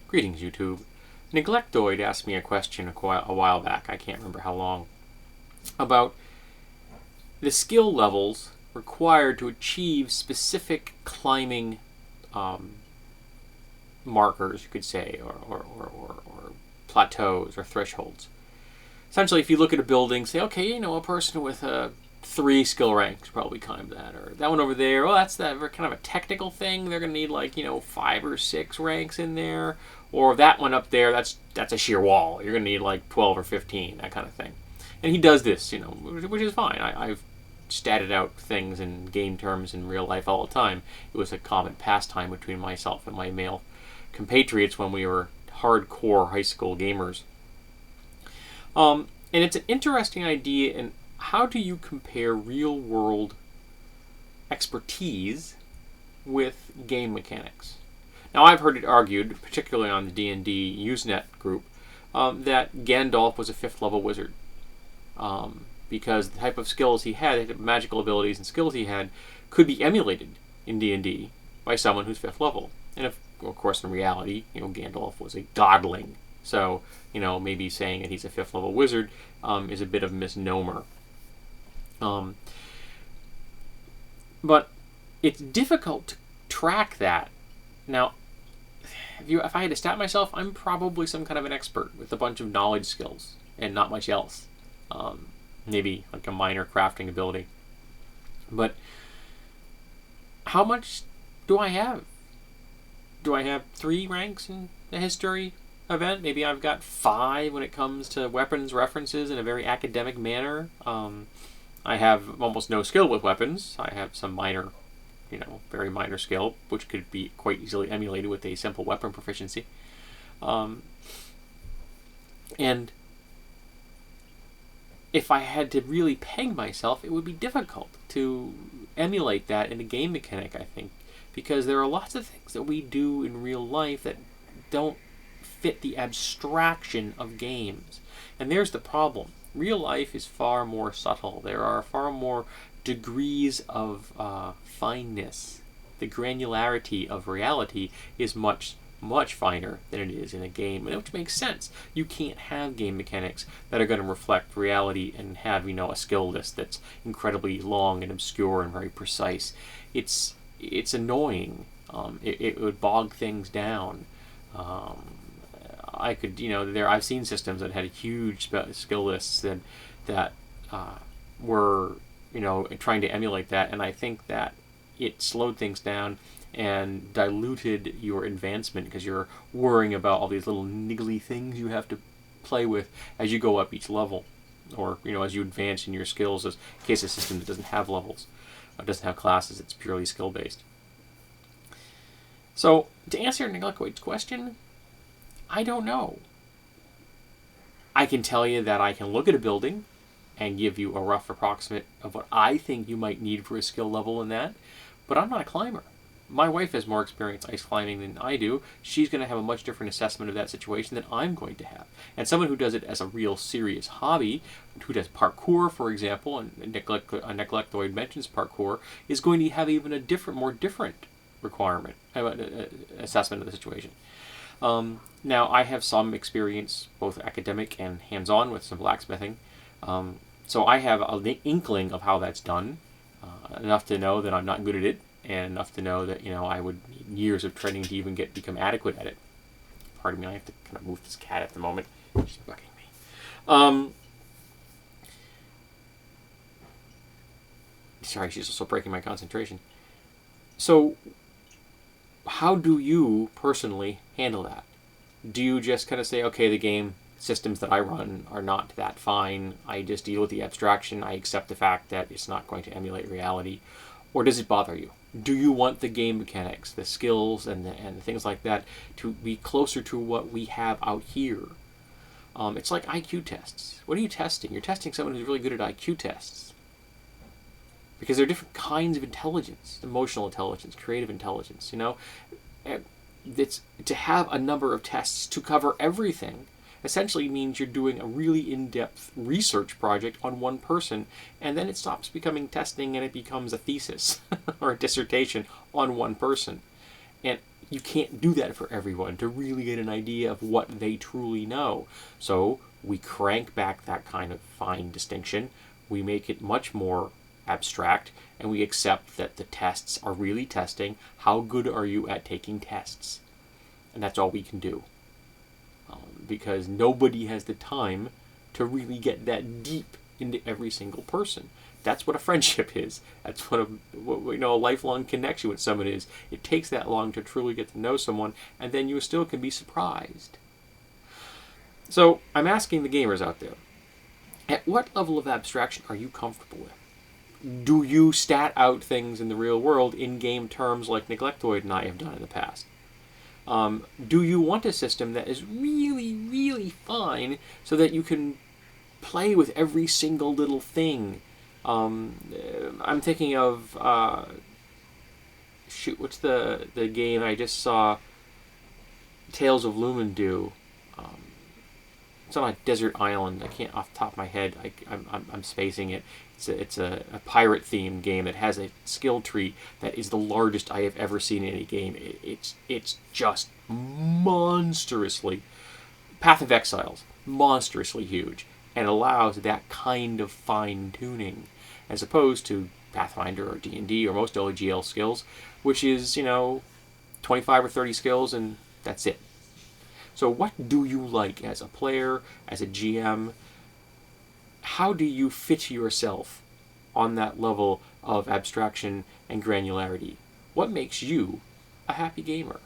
Greetings, YouTube. Neglectoid asked me a question a while back, I can't remember how long, about the skill levels required to achieve specific climbing markers, you could say, or plateaus or thresholds. Essentially, if you look at a building, say, okay, a person with 3 skill ranks probably climb that, or that one over there, well, that's that kind of a technical thing. They're going to need 5 or 6 ranks in there, or that one up there, that's a sheer wall. You're going to need 12 or 15, that kind of thing. And he does this, which is fine. I've statted out things in game terms in real life all the time. It was a common pastime between myself and my male compatriots when we were hardcore high school gamers. And it's an interesting idea in how do you compare real-world expertise with game mechanics. Now, I've heard it argued, particularly on the D&D Usenet group, that Gandalf was a 5th-level wizard. Because the type of skills he had, the magical abilities and skills he had, could be emulated in D&D by someone who's 5th level. And of course, in reality, Gandalf was a godling. So, maybe saying that he's a 5th level wizard is a bit of a misnomer. But it's difficult to track that. Now, if I had to stat myself, I'm probably some kind of an expert with a bunch of knowledge skills and not much else. Maybe a minor crafting ability. But how much do I have? Do I have 3 ranks in the history event? Maybe I've got 5 when it comes to weapons references in a very academic manner. I have almost no skill with weapons. I have some minor, very minor skill, which could be quite easily emulated with a simple weapon proficiency. And if I had to really peg myself, it would be difficult to emulate that in a game mechanic, I think, because there are lots of things that we do in real life that don't fit the abstraction of games. And there's the problem. Real life is far more subtle. There are far more degrees of fineness. The granularity of reality is much finer than it is in a game, which makes sense. You can't have game mechanics that are going to reflect reality and have, a skill list that's incredibly long and obscure and very precise. It's annoying. It would bog things down. I could, I've seen systems that had huge skill lists that were, trying to emulate that, and I think that it slowed things down and diluted your advancement because you're worrying about all these little niggly things you have to play with as you go up each level, or as you advance in your skills. In case a system that doesn't have levels, doesn't have classes, it's purely skill based. So to answer Neglectoid's question, I don't know. I can tell you that I can look at a building and give you a rough approximate of what I think you might need for a skill level in that, but I'm not a climber. My wife has more experience ice climbing than I do. She's going to have a much different assessment of that situation than I'm going to have. And someone who does it as a real serious hobby, who does parkour, for example, and Neglectoid mentions parkour, is going to have even a more different requirement, assessment of the situation. Now, I have some experience, both academic and hands-on, with some blacksmithing. So I have an inkling of how that's done, enough to know that I'm not good at it, and enough to know that, I would need years of training to even become adequate at it. Pardon me, I have to kind of move this cat at the moment. She's bugging me. Sorry, she's also breaking my concentration. So, how do you personally handle that? Do you just kind of say, okay, the game systems that I run are not that fine, I just deal with the abstraction, I accept the fact that it's not going to emulate reality? Or does it bother you? Do you want the game mechanics, the skills, and the things like that to be closer to what we have out here? It's like IQ tests. What are you testing? You're testing someone who's really good at IQ tests. Because there are different kinds of intelligence. Emotional intelligence, creative intelligence, It's to have a number of tests to cover everything essentially means you're doing a really in-depth research project on one person, and then it stops becoming testing and it becomes a thesis or a dissertation on one person. And you can't do that for everyone to really get an idea of what they truly know. So we crank back that kind of fine distinction. We make it much more abstract, and we accept that the tests are really testing how good are you at taking tests. And that's all we can do. Because nobody has the time to really get that deep into every single person. That's what a friendship is. That's what a lifelong connection with someone is. It takes that long to truly get to know someone, and then you still can be surprised. So I'm asking the gamers out there, at what level of abstraction are you comfortable with? Do you stat out things in the real world in game terms like Neglectoid and I have done in the past? Do you want a system that is really, really fine so that you can play with every single little thing? I'm thinking of what's the game I just saw Tales of Lumen do? It's on a desert island. I can't off the top of my head. I'm spacing it. It's a pirate themed game that has a skill tree that is the largest I have ever seen in any game. It's just monstrously, Path of Exiles, monstrously huge, and allows that kind of fine tuning, as opposed to Pathfinder or D&D or most OGL skills, which is 25 or 30 skills and that's it. So what do you like as a player, as a GM? How do you fit yourself on that level of abstraction and granularity? What makes you a happy gamer?